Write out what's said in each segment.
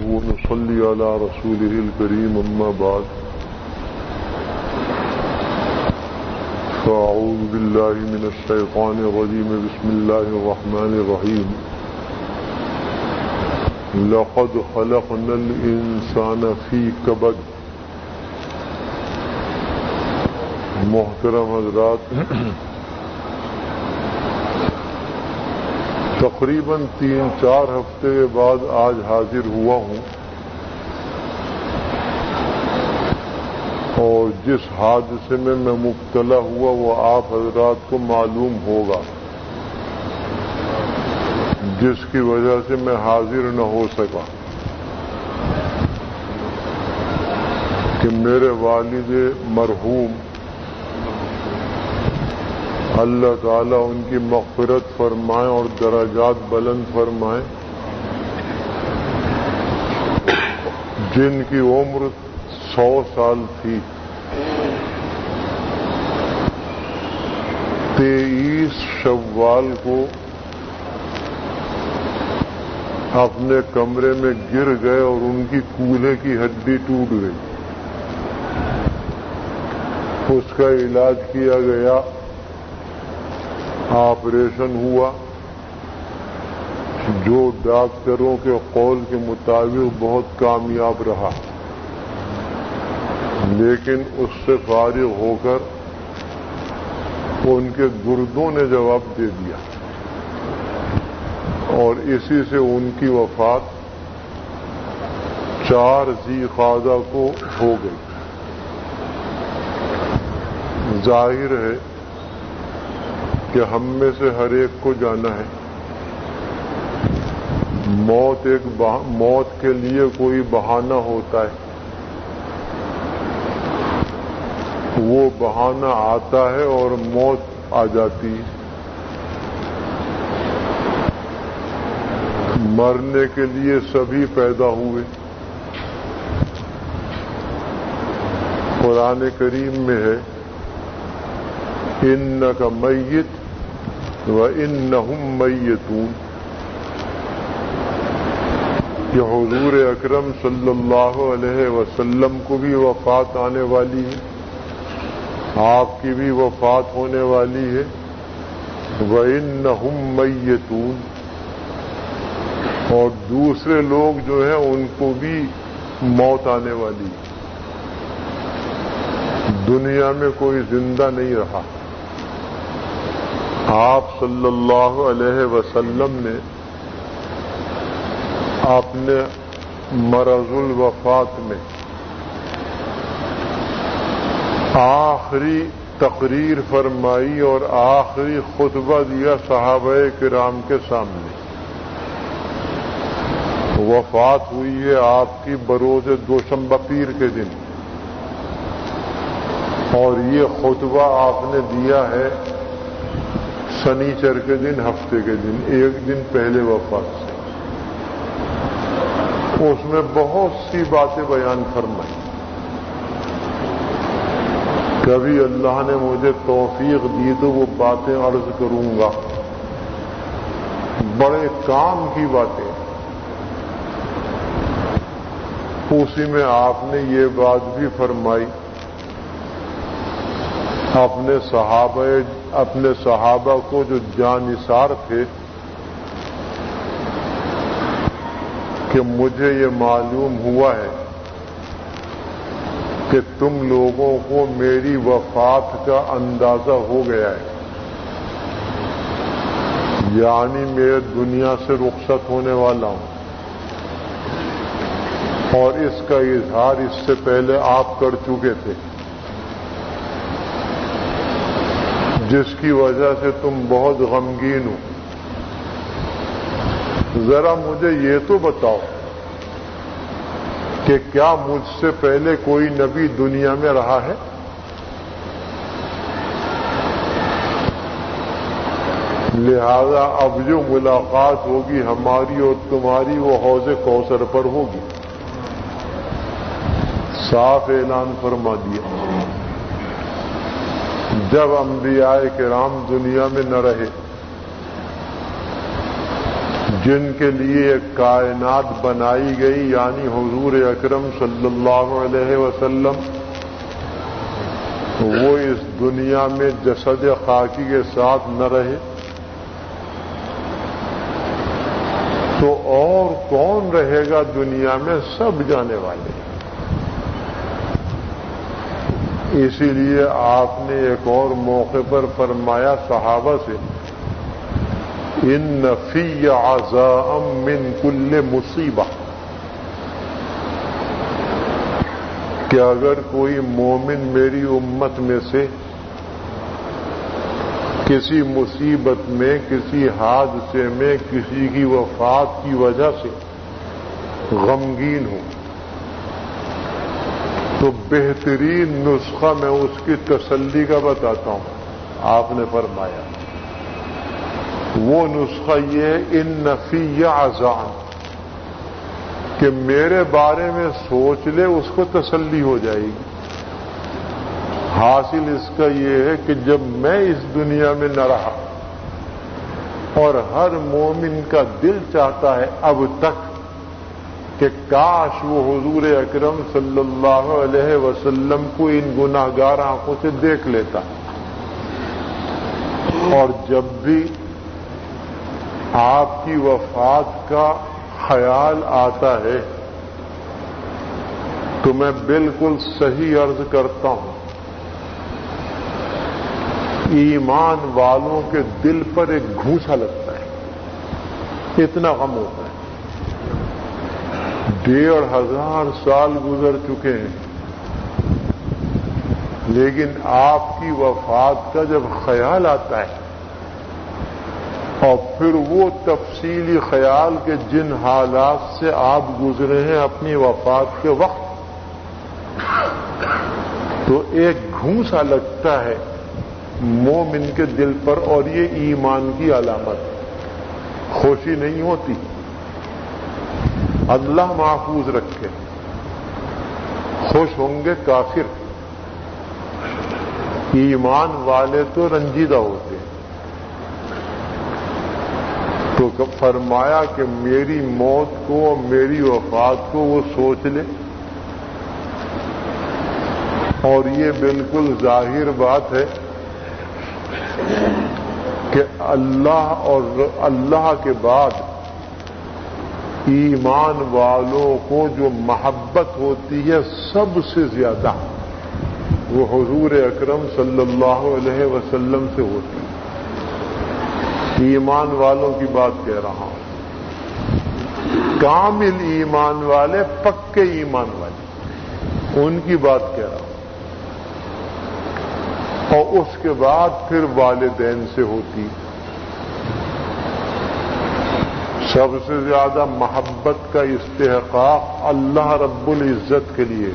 ونصلي على رسوله الكريم أما بعد فأعوذ بالله من الشيطان الرجيم بسم الله الرحمن الرحيم لقد خلقنا الإنسان في كبد. محترم حضرات، تقریباً 3-4 ہفتے کے بعد آج حاضر ہوا ہوں، اور جس حادثے میں مبتلا ہوا وہ آپ حضرات کو معلوم ہوگا، جس کی وجہ سے میں حاضر نہ ہو سکا کہ میرے والد مرحوم اللہ تعالیٰ ان کی مغفرت فرمائیں اور درجات بلند فرمائیں، جن کی عمر 100 سال تھی، 23 شوال کو اپنے کمرے میں گر گئے اور ان کی کولہے کی ہڈی ٹوٹ گئی۔ اس کا علاج کیا گیا، آپریشن ہوا، جو ڈاکٹروں کے قول کے مطابق بہت کامیاب رہا، لیکن اس سے فارغ ہو کر ان کے گردوں نے جواب دے دیا، اور اسی سے ان کی وفات 4 ذی القعدہ کو ہو گئی۔ ظاہر ہے کہ ہم میں سے ہر ایک کو جانا ہے، موت کے لیے کوئی بہانہ ہوتا ہے، وہ بہانہ آتا ہے اور موت آ جاتی ہے۔ مرنے کے لیے سبھی پیدا ہوئے۔ قرآن کریم میں ہے اِنَّكَ مَيِّتٌ وَإِنَّهُمْ مَيِّتُونَ، کہ حضور اکرم صلی اللہ علیہ وسلم کو بھی وفات آنے والی ہے، آپ کی بھی وفات ہونے والی ہے، وَإِنَّهُمْ مَيِّتُونَ، اور دوسرے لوگ جو ہیں ان کو بھی موت آنے والی ہے۔ دنیا میں کوئی زندہ نہیں رہا۔ آپ صلی اللہ علیہ وسلم نے اپنے مرض الوفات میں آخری تقریر فرمائی اور آخری خطبہ دیا صحابہ کرام کے سامنے۔ وفات ہوئی ہے آپ کی بروز دوشنبہ پیر کے دن، اور یہ خطبہ آپ نے دیا ہے سنیچر کے دن، ہفتے کے دن، ایک دن پہلے وفات سے۔ اس میں بہت سی باتیں بیان فرمائی۔ کبھی اللہ نے مجھے توفیق دی تو وہ باتیں عرض کروں گا، بڑے کام کی باتیں۔ اسی میں آپ نے یہ بات بھی فرمائی، اپنے صحابہ کو جو جانثار تھے، کہ مجھے یہ معلوم ہوا ہے کہ تم لوگوں کو میری وفات کا اندازہ ہو گیا ہے، یعنی میں دنیا سے رخصت ہونے والا ہوں، اور اس کا اظہار اس سے پہلے آپ کر چکے تھے، جس کی وجہ سے تم بہت غمگین ہو۔ ذرا مجھے یہ تو بتاؤ کہ کیا مجھ سے پہلے کوئی نبی دنیا میں رہا ہے؟ لہذا اب جو ملاقات ہوگی ہماری اور تمہاری وہ حوض کوثر پر ہوگی۔ صاف اعلان فرما دیا۔ جب انبیاء کرام دنیا میں نہ رہے، جن کے لیے ایک کائنات بنائی گئی یعنی حضور اکرم صلی اللہ علیہ وسلم، وہ اس دنیا میں جسد خاکی کے ساتھ نہ رہے تو اور کون رہے گا دنیا میں؟ سب جانے والے۔ اسی لیے آپ نے ایک اور موقع پر فرمایا صحابہ سے، ان فی عزاء من کل مصیبہ، کہ اگر کوئی مومن میری امت میں سے کسی مصیبت میں، کسی حادثے میں، کسی کی وفات کی وجہ سے غمگین ہو تو بہترین نسخہ میں اس کی تسلی کا بتاتا ہوں۔ آپ نے فرمایا وہ نسخہ یہ ہے، ان فی عزاء، کہ میرے بارے میں سوچ لے، اس کو تسلی ہو جائے گی۔ حاصل اس کا یہ ہے کہ جب میں اس دنیا میں نہ رہا، اور ہر مومن کا دل چاہتا ہے اب تک کہ کاش وہ حضور اکرم صلی اللہ علیہ وسلم کو ان گناہگار آنکھوں سے دیکھ لیتا، اور جب بھی آپ کی وفات کا خیال آتا ہے تو میں بالکل صحیح عرض کرتا ہوں، ایمان والوں کے دل پر ایک گھونسا لگتا ہے، اتنا غم ہوتا ہے۔ 1500 سال گزر چکے ہیں، لیکن آپ کی وفات کا جب خیال آتا ہے اور پھر وہ تفصیلی خیال کہ جن حالات سے آپ گزرے ہیں اپنی وفات کے وقت، تو ایک گھونسا لگتا ہے مومن کے دل پر، اور یہ ایمان کی علامت۔ خوشی نہیں ہوتی، اللہ محفوظ رکھے، خوش ہوں گے کافر، ایمان والے تو رنجیدہ ہوتے ہیں۔ تو فرمایا کہ میری موت کو، میری وفات کو وہ سوچ لے، اور یہ بالکل ظاہر بات ہے کہ اللہ اور اللہ کے بعد ایمان والوں کو جو محبت ہوتی ہے سب سے زیادہ وہ حضور اکرم صلی اللہ علیہ وسلم سے ہوتی ہے۔ ایمان والوں کی بات کہہ رہا ہوں، کامل ایمان والے، پکے ایمان والے، ان کی بات کہہ رہا ہوں۔ اور اس کے بعد پھر والدین سے ہوتی۔ سب سے زیادہ محبت کا استحقاق اللہ رب العزت کے لیے۔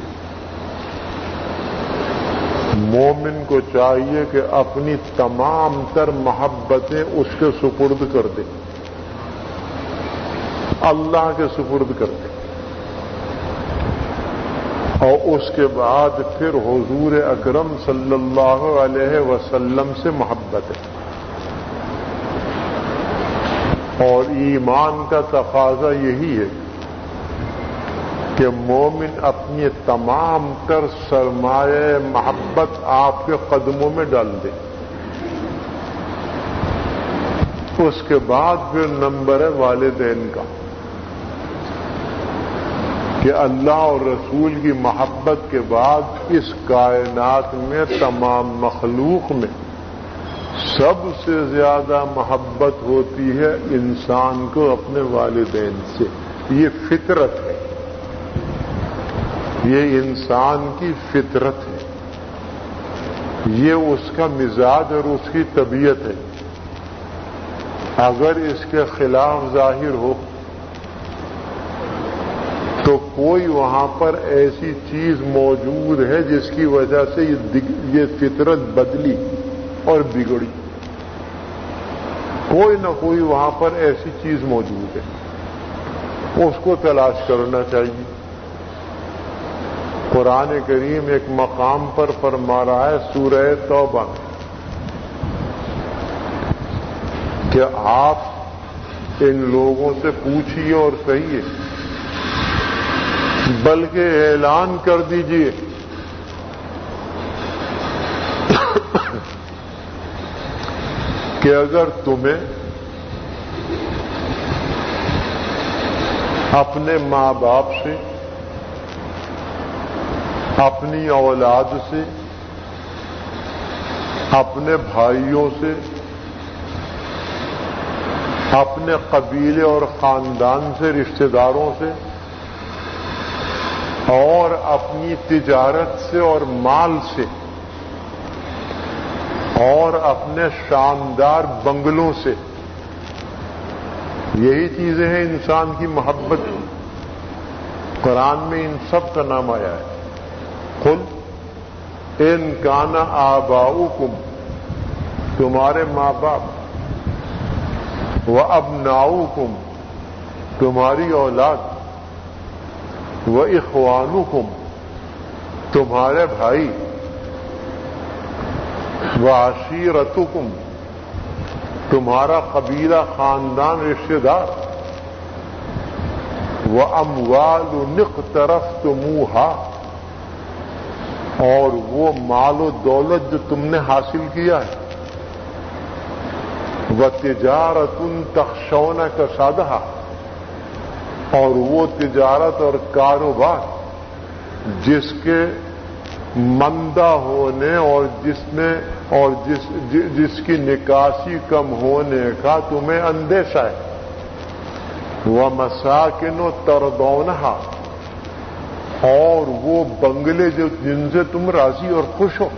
مومن کو چاہیے کہ اپنی تمام تر محبتیں اس کے سپرد کر دے، اللہ کے سپرد کر دے، اور اس کے بعد پھر حضور اکرم صلی اللہ علیہ وسلم سے محبت ہے۔ اور ایمان کا تقاضا یہی ہے کہ مومن اپنی تمام تر سرمایہ محبت آپ کے قدموں میں ڈال دے۔ اس کے بعد پھر نمبر ہے والدین کا، کہ اللہ اور رسول کی محبت کے بعد اس کائنات میں تمام مخلوق میں سب سے زیادہ محبت ہوتی ہے انسان کو اپنے والدین سے۔ یہ فطرت ہے، یہ انسان کی فطرت ہے، یہ اس کا مزاج اور اس کی طبیعت ہے۔ اگر اس کے خلاف ظاہر ہو تو کوئی وہاں پر ایسی چیز موجود ہے جس کی وجہ سے یہ فطرت بدلی اور بگڑی، کوئی نہ کوئی وہاں پر ایسی چیز موجود ہے، اس کو تلاش کرنا چاہیے۔ قرآن کریم ایک مقام پر فرما رہا ہے سورہ توبہ کہ آپ ان لوگوں سے پوچھیے اور کہیے، بلکہ اعلان کر دیجیے کہ اگر تمہیں اپنے ماں باپ سے، اپنی اولاد سے، اپنے بھائیوں سے، اپنے قبیلے اور خاندان سے، رشتہ داروں سے، اور اپنی تجارت سے اور مال سے، اور اپنے شاندار بنگلوں سے، یہی چیزیں ہیں انسان کی محبت. قرآن میں ان سب کا نام آیا ہے. قل ان کان آباؤکم، تمہارے ماں باپ، وابناؤکم، تمہاری اولاد، واخوانکم، تمہارے بھائی، وعشیرتکم، تمہارا قبیلہ، خاندان، رشتہ دار، واموال اقترفتموها، اور وہ مال و دولت جو تم نے حاصل کیا ہے، وتجارت تخشون کسادها، اور وہ تجارت اور کاروبار جس کے مندہ ہونے اور جس کی نکاسی کم ہونے کا تمہیں اندیشہ ہے، ومساکن ترضونها، اور وہ بنگلے جن سے تم راضی اور خوش ہو.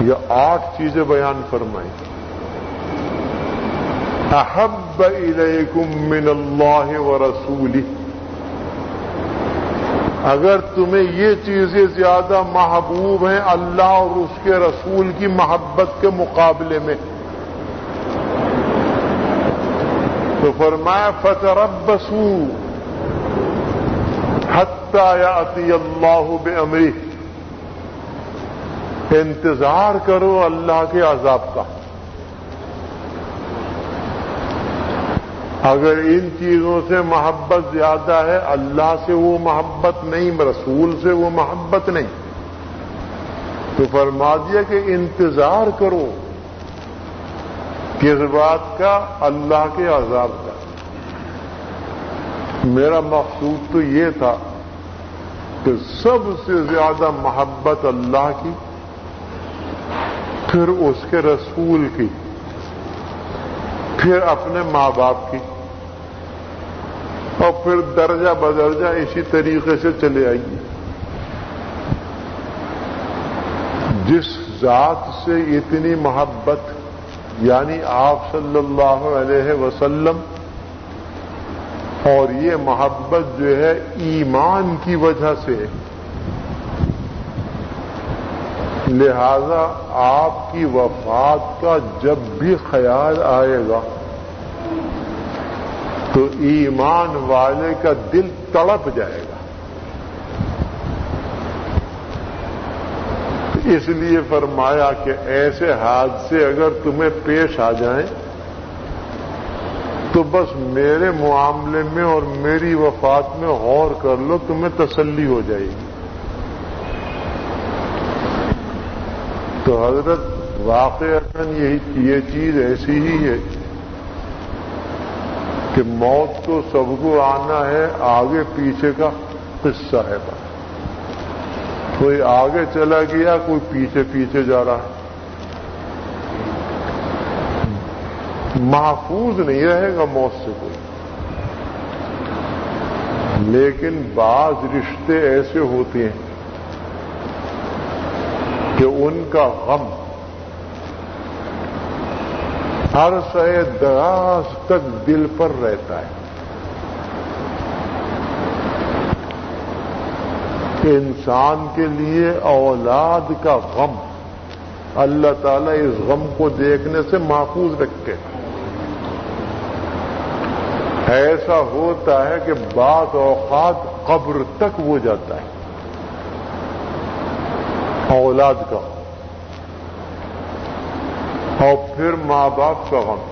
یہ 8 چیزیں بیان فرمائی. احب الیکم من اللہ ورسولہ، اگر تمہیں یہ چیزیں زیادہ محبوب ہیں اللہ اور اس کے رسول کی محبت کے مقابلے میں، تو فرمایا فتربصوا حتی یأتی اللہ بامرہ، انتظار کرو اللہ کے عذاب کا. اگر ان چیزوں سے محبت زیادہ ہے، اللہ سے وہ محبت نہیں، رسول سے وہ محبت نہیں، تو فرما دیا کہ انتظار کرو. کس بات کا؟ اللہ کے عذاب کا. میرا مقصود تو یہ تھا کہ سب سے زیادہ محبت اللہ کی، پھر اس کے رسول کی، پھر اپنے ماں باپ کی، اور پھر درجہ بدرجہ اسی طریقے سے چلے آئیے. جس ذات سے اتنی محبت، یعنی آپ صلی اللہ علیہ وسلم، اور یہ محبت جو ہے ایمان کی وجہ سے، لہذا آپ کی وفات کا جب بھی خیال آئے گا تو ایمان والے کا دل تڑپ جائے گا. اس لیے فرمایا کہ ایسے حادثے اگر تمہیں پیش آ جائیں تو بس میرے معاملے میں اور میری وفات میں غور کر لو، تمہیں تسلی ہو جائے گی. تو حضرت واقعتاً یہ چیز ایسی ہی ہے کہ موت تو سب کو آنا ہے، آگے پیچھے کا قصہ ہے. کوئی آگے چلا گیا، کوئی پیچھے پیچھے جا رہا ہے. محفوظ نہیں رہے گا موت سے کوئی. لیکن بعض رشتے ایسے ہوتے ہیں کہ ان کا غم عرصہ دراز تک دل پر رہتا ہے. انسان کے لیے اولاد کا غم اللہ تعالیٰ اس غم کو دیکھنے سے محفوظ رکھتے. ایسا ہوتا ہے کہ بعض اوقات قبر تک وہ جاتا ہے اولاد کا، اور پھر ماں باپ کا غم،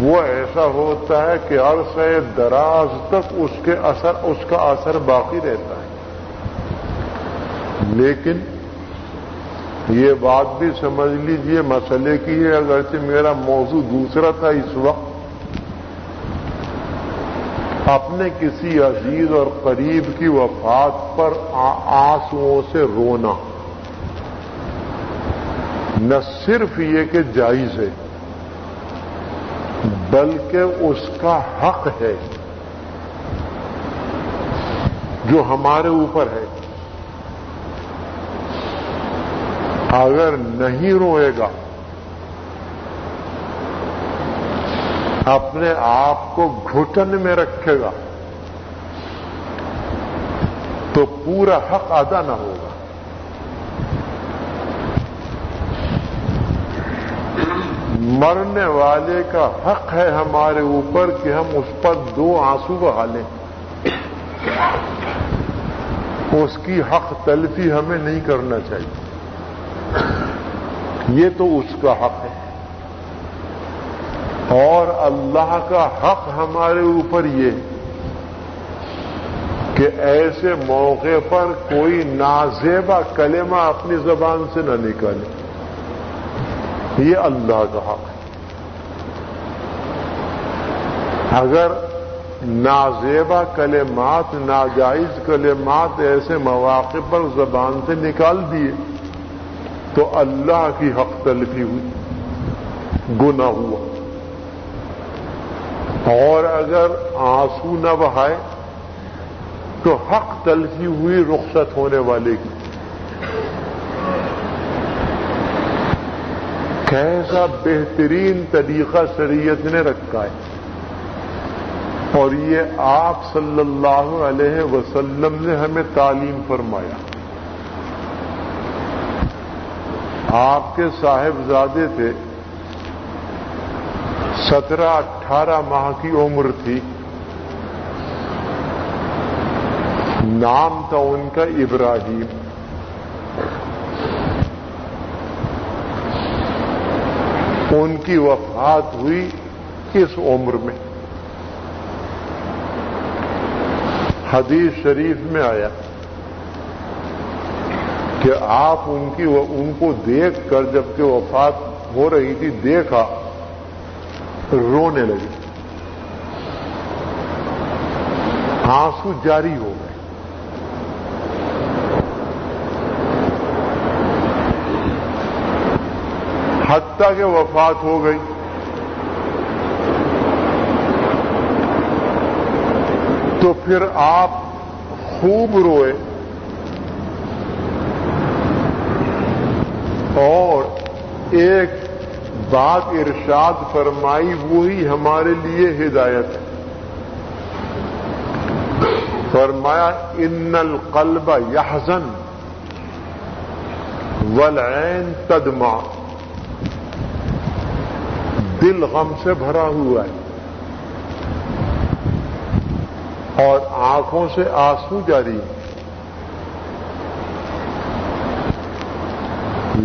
وہ ایسا ہوتا ہے کہ عرصہ دراز تک اس کا اثر باقی رہتا ہے. لیکن یہ بات بھی سمجھ لیجئے مسئلے کی ہے، اگرچہ میرا موضوع دوسرا تھا اس وقت. اپنے کسی عزیز اور قریب کی وفات پر آنسوؤں سے رونا نہ صرف یہ کہ جائز ہے، بلکہ اس کا حق ہے جو ہمارے اوپر ہے. اگر نہیں روئے گا، اپنے آپ کو گھٹن میں رکھے گا، تو پورا حق ادا نہ ہوگا. مرنے والے کا حق ہے ہمارے اوپر کہ ہم اس پر 2 آنسو بہا لیں. اس کی حق تلفی ہمیں نہیں کرنا چاہیے. یہ تو اس کا حق ہے. اور اللہ کا حق ہمارے اوپر یہ کہ ایسے موقع پر کوئی نازیبا کلمہ اپنی زبان سے نہ نکالے. یہ اللہ کا حق ہے. اگر نازیبا کلمات، ناجائز کلمات ایسے مواقع پر زبان سے نکال دیے تو اللہ کی حق تلفی ہوئی، گناہ ہوا. اور اگر آنسو نہ بہائے تو حق تلفی ہوئی رخصت ہونے والے کی. کیسا بہترین طریقہ شریعت نے رکھا ہے. اور یہ آپ صلی اللہ علیہ وسلم نے ہمیں تعلیم فرمایا. آپ کے صاحبزادے تھے، 17-18 ماہ کی عمر تھی. نام تھا ان کا ابراہیم. ان کی وفات ہوئی اس عمر میں. حدیث شریف میں آیا کہ آپ ان کو دیکھ کر جبکہ وفات ہو رہی تھی دیکھا، رونے لگے، آنسو جاری ہو گئے. حتیٰ کہ وفات ہو گئی. تو پھر آپ خوب روئے اور ایک بات ارشاد فرمائی، وہی ہمارے لیے ہدایت ہے. فرمایا ان القلب یحزن والعین تدمع. دل غم سے بھرا ہوا ہے اور آنکھوں سے آنسو جاری ہے.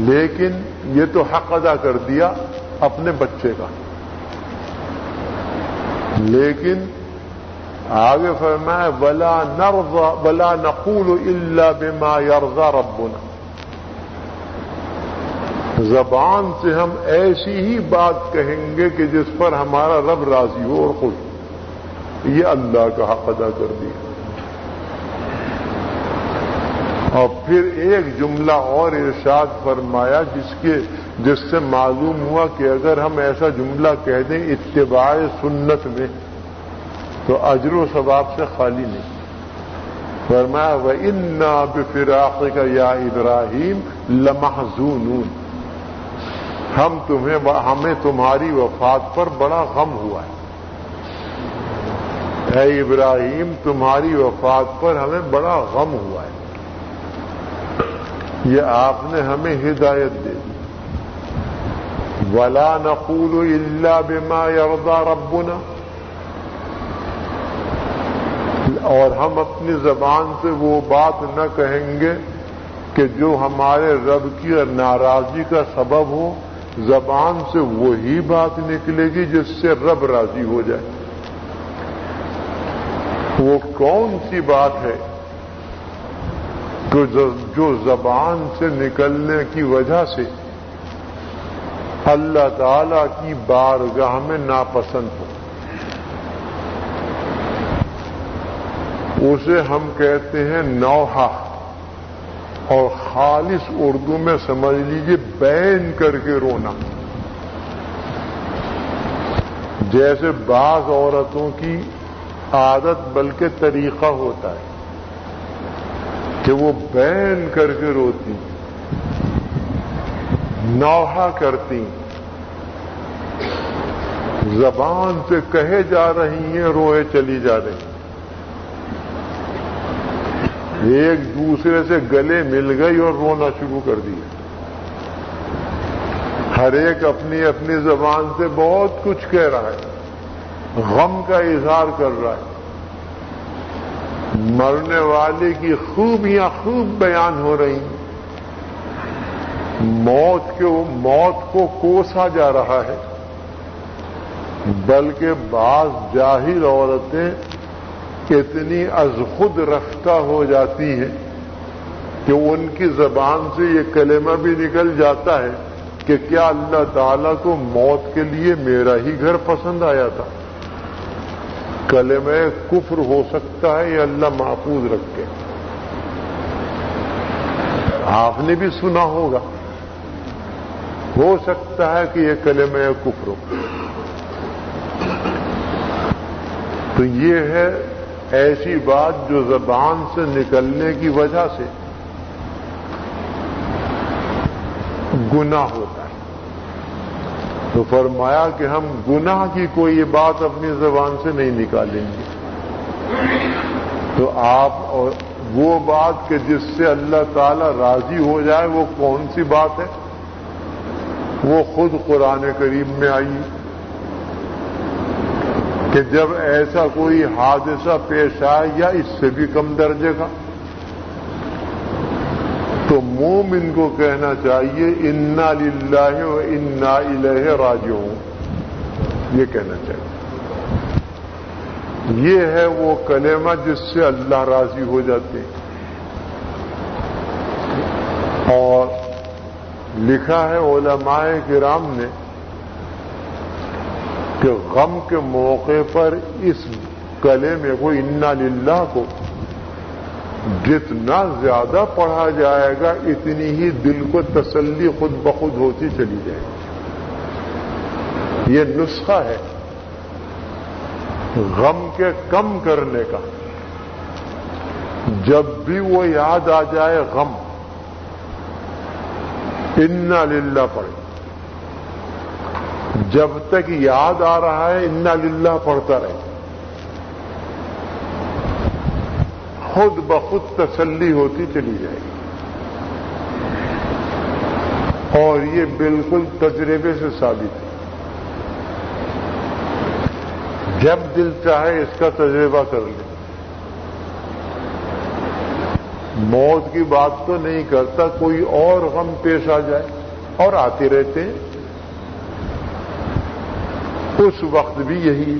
لیکن یہ تو حق ادا کر دیا اپنے بچے کا. لیکن آگے فرمایا ولا نقول الا بما يرضى ربنا. زبان سے ہم ایسی ہی بات کہیں گے کہ جس پر ہمارا رب راضی ہو اور خوش. یہ اللہ کا حق ادا کر دیا. اور پھر ایک جملہ اور ارشاد فرمایا جس سے معلوم ہوا کہ اگر ہم ایسا جملہ کہہ دیں اتباع سنت میں تو اجر و ثواب سے خالی نہیں. فرمایا وَإِنَّا بِفِرَاقِكَ يَا إِبْرَاهِيمُ لَمَحْزُونُونَ. ہمیں تمہاری وفات پر بڑا غم ہوا ہے. اے ابراہیم، تمہاری وفات پر ہمیں بڑا غم ہوا ہے. یہ آپ نے ہمیں ہدایت دے دی. وَلَا نَقُولُ إِلَّا بِمَا يَرْضَى رَبُّنَا. اور ہم اپنی زبان سے وہ بات نہ کہیں گے کہ جو ہمارے رب کی ناراضی کا سبب ہو زبان سے وہی بات نکلے گی جس سے رب راضی ہو جائے۔ وہ کون سی بات ہے جو زبان سے نکلنے کی وجہ سے اللہ تعالی کی بارگاہ میں ناپسند ہو؟ اسے ہم کہتے ہیں نوحہ، اور خالص اردو میں سمجھ لیجیے بین کر کے رونا۔ جیسے بعض عورتوں کی عادت بلکہ طریقہ ہوتا ہے کہ وہ بین کر کے روتی، نوحہ کرتی، زبان سے کہے جا رہی ہیں، روئے چلی جا رہی ہیں، ایک دوسرے سے گلے مل گئی اور رونا شروع کر دیا۔ ہر ایک اپنی اپنی زبان سے بہت کچھ کہہ رہا ہے، غم کا اظہار کر رہا ہے، مرنے والے کی خوبیاں خوب بیان ہو رہی ہیں، موت کو کوسا جا رہا ہے، بلکہ بعض جاہل عورتیں اتنی از خود رفتہ ہو جاتی ہیں کہ ان کی زبان سے یہ کلمہ بھی نکل جاتا ہے کہ کیا اللہ تعالیٰ کو موت کے لیے میرا ہی گھر پسند آیا تھا؟ کلمہ کفر ہو سکتا ہے، یہ اللہ محفوظ رکھے۔ آپ نے بھی سنا ہوگا، ہو سکتا ہے کہ یہ کلمہ کفر ہو۔ تو یہ ہے ایسی بات جو زبان سے نکلنے کی وجہ سے گناہ ہوتا ہے۔ تو فرمایا کہ ہم گناہ کی کوئی بات اپنی زبان سے نہیں نکالیں گے۔ تو آپ اور وہ بات کہ جس سے اللہ تعالی راضی ہو جائے، وہ کون سی بات ہے؟ وہ خود قرآن کریم میں آئی کہ جب ایسا کوئی حادثہ پیش آئے یا اس سے بھی کم درجے کا، تو مومن کو کہنا چاہیے انا للہ و انا الیہ راجعون، یہ کہنا چاہیے۔ یہ ہے وہ کلمہ جس سے اللہ راضی ہو جاتے ہیں۔ اور لکھا ہے علماء کرام نے کہ غم کے موقع پر اس کلمے کو انا للہ کو جتنا زیادہ پڑھا جائے گا اتنی ہی دل کو تسلی خود بخود ہوتی چلی جائے گی۔ یہ نسخہ ہے غم کے کم کرنے کا۔ جب بھی وہ یاد آ جائے غم، انا للہ پڑھے۔ جب تک یاد آ رہا ہے انا للہ پڑھتا رہے، خود بخود تسلی ہوتی چلی جائے گی۔ اور یہ بالکل تجربے سے ثابت ہے۔ جب دل چاہے اس کا تجربہ کر لے۔ موت کی بات تو نہیں کرتا، کوئی اور غم پیش آ جائے، اور آتے رہتے ہیں، اس وقت بھی یہی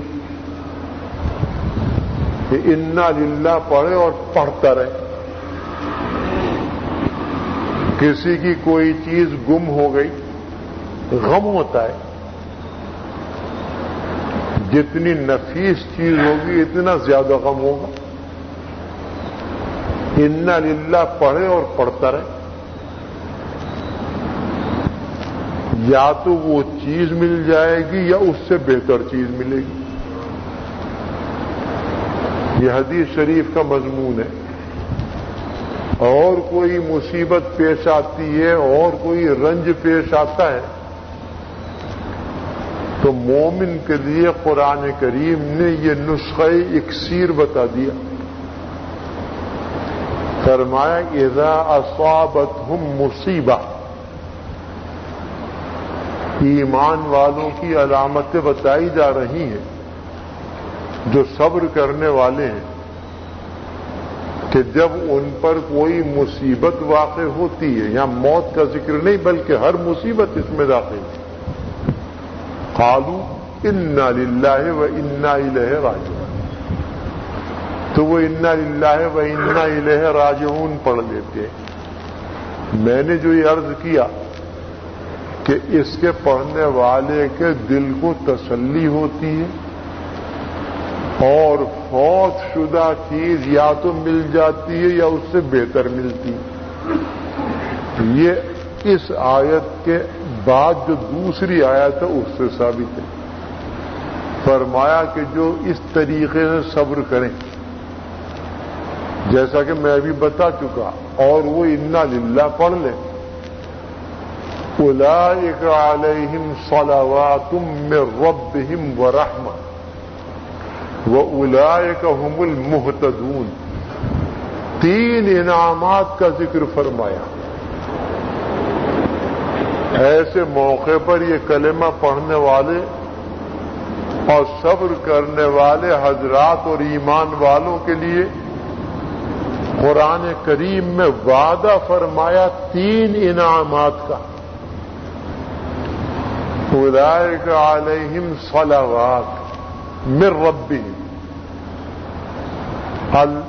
کہ انا للہ پڑھے اور پڑھتا رہے۔ کسی کی کوئی چیز گم ہو گئی، غم ہوتا ہے۔ جتنی نفیس چیز ہوگی اتنا زیادہ غم ہوگا۔ انا للہ پڑھے اور پڑھتا رہے، یا تو وہ چیز مل جائے گی یا اس سے بہتر چیز ملے گی۔ یہ حدیث شریف کا مضمون ہے۔ اور کوئی مصیبت پیش آتی ہے اور کوئی رنج پیش آتا ہے تو مومن کے لیے قرآن کریم نے یہ نسخہ اکسیر بتا دیا۔ فرمایا اذا اصابتہم مصیبہ، ایمان والوں کی علامتیں بتائی جا رہی ہیں جو صبر کرنے والے ہیں، کہ جب ان پر کوئی مصیبت واقع ہوتی ہے، یہاں موت کا ذکر نہیں بلکہ ہر مصیبت اس میں داخل ہے، قالوا انا للہ و انا الیہ راجعون، تو وہ انا للہ و انا الیہ راجعون پڑھ لیتے ہیں۔ میں نے جو یہ عرض کیا کہ اس کے پڑھنے والے کے دل کو تسلی ہوتی ہے اور فوت شدہ چیز یا تو مل جاتی ہے یا اس سے بہتر ملتی ہے، یہ اس آیت کے بعد جو دوسری آیت ہے اس سے ثابت ہے۔ فرمایا کہ جو اس طریقے سے صبر کریں جیسا کہ میں ابھی بتا چکا، اور وہ انا للہ پڑھ لیں، اولئک علیہم صلوات من ربہم ورحمہ واولئک هم المہتدون، تین انعامات کا ذکر فرمایا۔ ایسے موقع پر یہ کلمہ پڑھنے والے اور صبر کرنے والے حضرات اور ایمان والوں کے لیے قرآن کریم میں وعدہ فرمایا تین انعامات کا۔ اولئک علیہم صلوات من ربہم،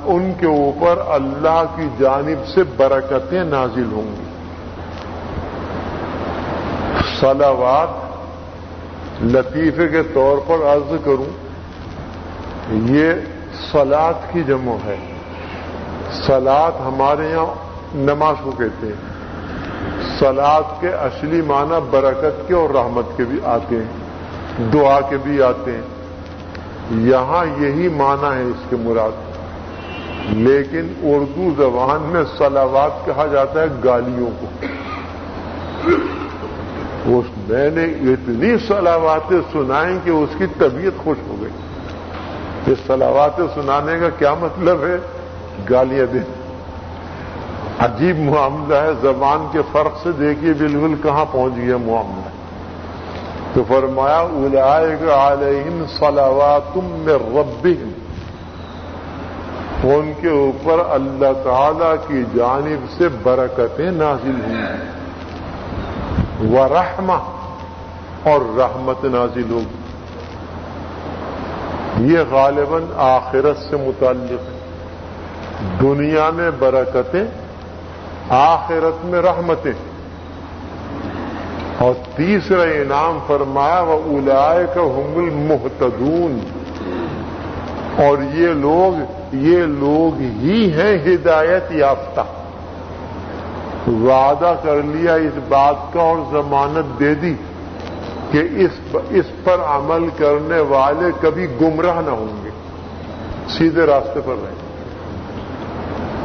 ان کے اوپر اللہ کی جانب سے برکتیں نازل ہوں گی۔ صلوات لطیفے کے طور پر عرض کروں، یہ صلاۃ کی جمع ہے۔ صلاۃ ہمارے یہاں نماز کو کہتے ہیں، صلاۃ کے اصلی معنی برکت کے اور رحمت کے بھی آتے ہیں، دعا کے بھی آتے ہیں، یہاں یہی معنی ہے اس کے مراد۔ لیکن اردو زبان میں صلوات کہا جاتا ہے گالیوں کو۔ میں نے اتنی صلواتیں سنائیں کہ اس کی طبیعت خوش ہو گئی۔ یہ صلواتیں سنانے کا کیا مطلب ہے؟ گالیاں دیں۔ عجیب معاملہ ہے، زبان کے فرق سے دیکھیے بالکل کہاں پہنچ گیا معاملہ۔ تو فرمایا اولئک علیہم صلوات من ربہم، ان کے اوپر اللہ تعالی کی جانب سے برکتیں نازل ہوئی، ورحمہ، اور رحمت نازل ہوگی۔ یہ غالباً آخرت سے متعلق ہے، دنیا میں برکتیں، آخرت میں رحمتیں۔ اور تیسرا انعام فرمایا وَأُولَئِكَ هُمُ الْمُهْتَدُونَ، اور یہ لوگ ہی ہیں ہدایت یافتہ۔ وعدہ کر لیا اس بات کا اور ضمانت دے دی کہ اس پر عمل کرنے والے کبھی گمراہ نہ ہوں گے، سیدھے راستے پر رہیں۔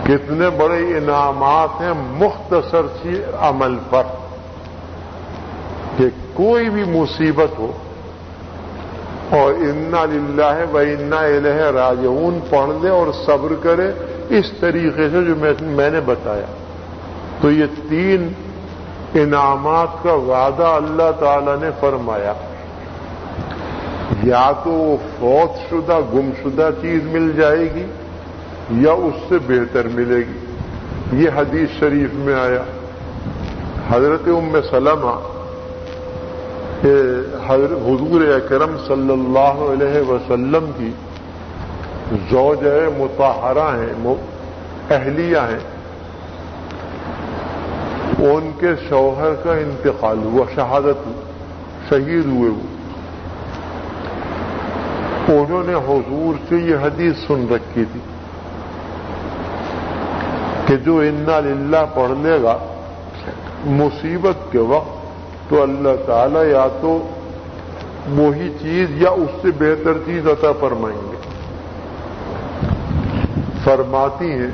کتنے بڑے انعامات ہیں مختصر سی عمل پر، کہ کوئی بھی مصیبت ہو اور انا للہ و انا الیہ راجعون پڑھ لے اور صبر کرے اس طریقے سے جو میں نے بتایا، تو یہ تین انعامات کا وعدہ اللہ تعالی نے فرمایا۔ یا تو وہ فوت شدہ گم شدہ چیز مل جائے گی یا اس سے بہتر ملے گی۔ یہ حدیث شریف میں آیا، حضرت ام سلمہ حضور اکرم صلی اللہ علیہ وسلم کی زوجہ مطہرہ ہیں، اہلیہ ہیں، ان کے شوہر کا انتقال ہوا، شہید ہوئے وہ۔ انہوں نے حضور سے یہ حدیث سن رکھی تھی کہ جو انا للہ پڑھ لے گا مصیبت کے وقت تو اللہ تعالیٰ یا تو وہی چیز یا اس سے بہتر چیز عطا فرمائیں گے۔ فرماتی ہیں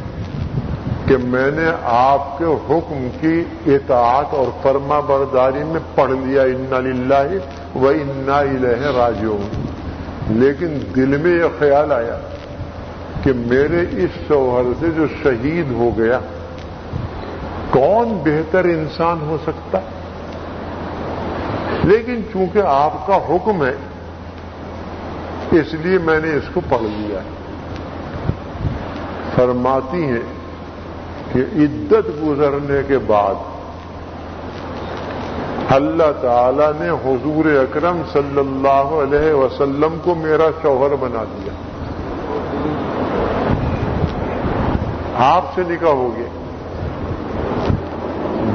کہ میں نے آپ کے حکم کی اطاعت اور فرما برداری میں پڑھ لیا انا للہ و انا الیہ راجعون، لیکن دل میں یہ خیال آیا کہ میرے اس شوہر سے جو شہید ہو گیا کون بہتر انسان ہو سکتا، لیکن چونکہ آپ کا حکم ہے اس لیے میں نے اس کو پڑھ لیا۔ فرماتی ہیں کہ عدت گزرنے کے بعد اللہ تعالیٰ نے حضور اکرم صلی اللہ علیہ وسلم کو میرا شوہر بنا دیا. آپ سے نکاح ہو گیا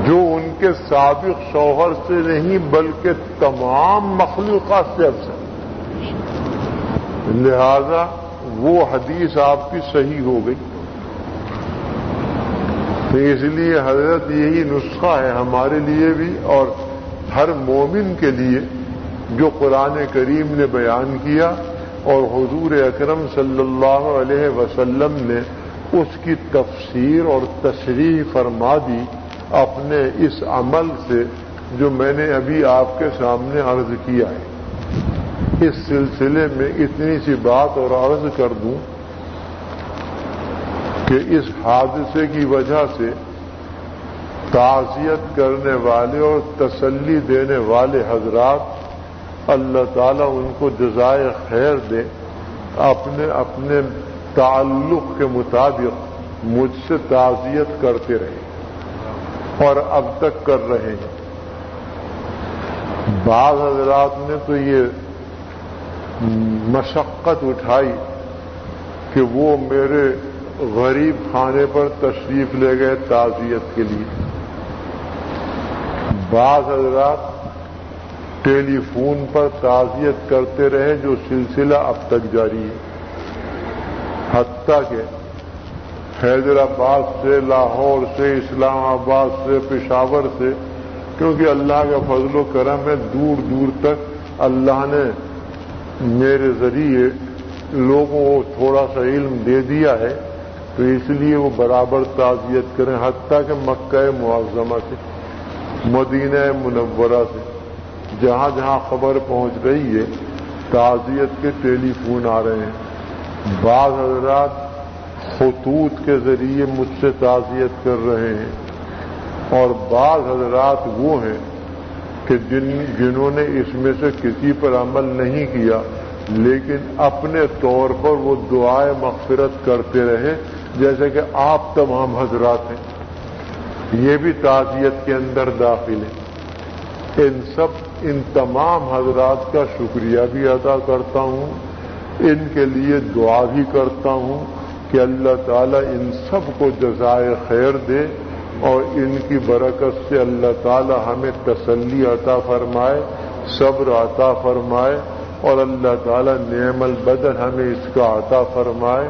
جو ان کے سابق شوہر سے نہیں بلکہ تمام مخلوقات سے افضل. لہذا وہ حدیث آپ کی صحیح ہو گئی. تو اس لیے حضرت یہی نسخہ ہے ہمارے لیے بھی اور ہر مومن کے لیے جو قرآن کریم نے بیان کیا اور حضور اکرم صلی اللہ علیہ وسلم نے اس کی تفسیر اور تشریح فرما دی اپنے اس عمل سے جو میں نے ابھی آپ کے سامنے عرض کیا ہے. اس سلسلے میں اتنی سی بات اور عرض کر دوں کہ اس حادثے کی وجہ سے تعزیت کرنے والے اور تسلی دینے والے حضرات اللہ تعالیٰ ان کو جزائے خیر دے. اپنے تعلق کے مطابق مجھ سے تعزیت کرتے رہے اور اب تک کر رہے ہیں. بعض حضرات نے تو یہ مشقت اٹھائی کہ وہ میرے غریب خانے پر تشریف لے گئے تعزیت کے لیے. بعض حضرات ٹیلی فون پر تعزیت کرتے رہے جو سلسلہ اب تک جاری ہے. حتیٰ کہ حیدرآباد سے، لاہور سے، اسلام آباد سے، پشاور سے، کیونکہ اللہ کا فضل و کرم ہے دور دور تک اللہ نے میرے ذریعے لوگوں کو تھوڑا سا علم دے دیا ہے تو اس لیے وہ برابر تعزیت کریں. حتیٰ کہ مکہ معظمہ سے، مدینہ منورہ سے، جہاں جہاں خبر پہنچ رہی ہے تعزیت کے ٹیلی فون آ رہے ہیں. بعض حضرات خطوط کے ذریعے مجھ سے تعزیت کر رہے ہیں اور بعض حضرات وہ ہیں کہ جنہوں نے اس میں سے کسی پر عمل نہیں کیا لیکن اپنے طور پر وہ دعائے مغفرت کرتے رہے جیسے کہ آپ تمام حضرات ہیں. یہ بھی تعزیت کے اندر داخل ہے. ان تمام حضرات کا شکریہ بھی ادا کرتا ہوں، ان کے لیے دعا بھی کرتا ہوں کہ اللہ تعالیٰ ان سب کو جزائے خیر دے اور ان کی برکت سے اللہ تعالیٰ ہمیں تسلی عطا فرمائے، صبر عطا فرمائے اور اللہ تعالیٰ نعم البدن ہمیں اس کا عطا فرمائے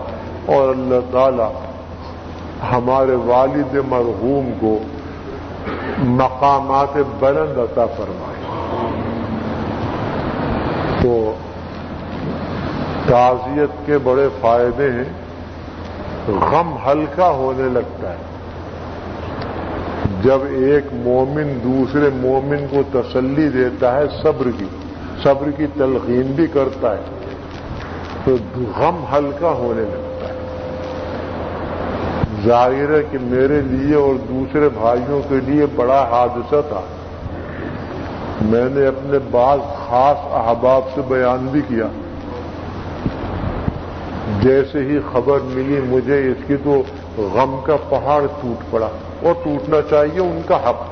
اور اللہ تعالیٰ ہمارے والد مرحوم کو مقامات بلند عطا فرمائے. تو تعزیت کے بڑے فائدے ہیں. غم ہلکا ہونے لگتا ہے جب ایک مومن دوسرے مومن کو تسلی دیتا ہے، صبر کی تلقین بھی کرتا ہے تو غم ہلکا ہونے لگتا ہے. ظاہر ہے کہ میرے لیے اور دوسرے بھائیوں کے لیے بڑا حادثہ تھا. میں نے اپنے بعض خاص احباب سے بیان بھی کیا. جیسے ہی خبر ملی مجھے اس کی تو غم کا پہاڑ ٹوٹ پڑا اور ٹوٹنا چاہیے، ان کا حق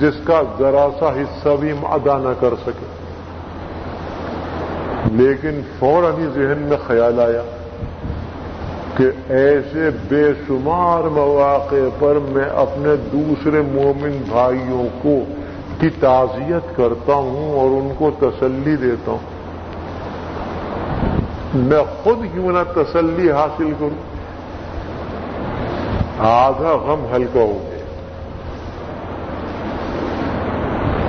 جس کا ذرا سا حصہ بھی ہم ادا نہ کر سکے. لیکن فوراً ہی ذہن میں خیال آیا کہ ایسے بے شمار مواقع پر میں اپنے دوسرے مومن بھائیوں کی تعزیت کرتا ہوں اور ان کو تسلی دیتا ہوں. میں خود کیوں نہ تسلی حاصل کروں. آدھا غم ہلکا ہو گیا.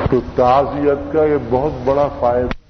تو تعزیت کا یہ بہت بڑا فائدہ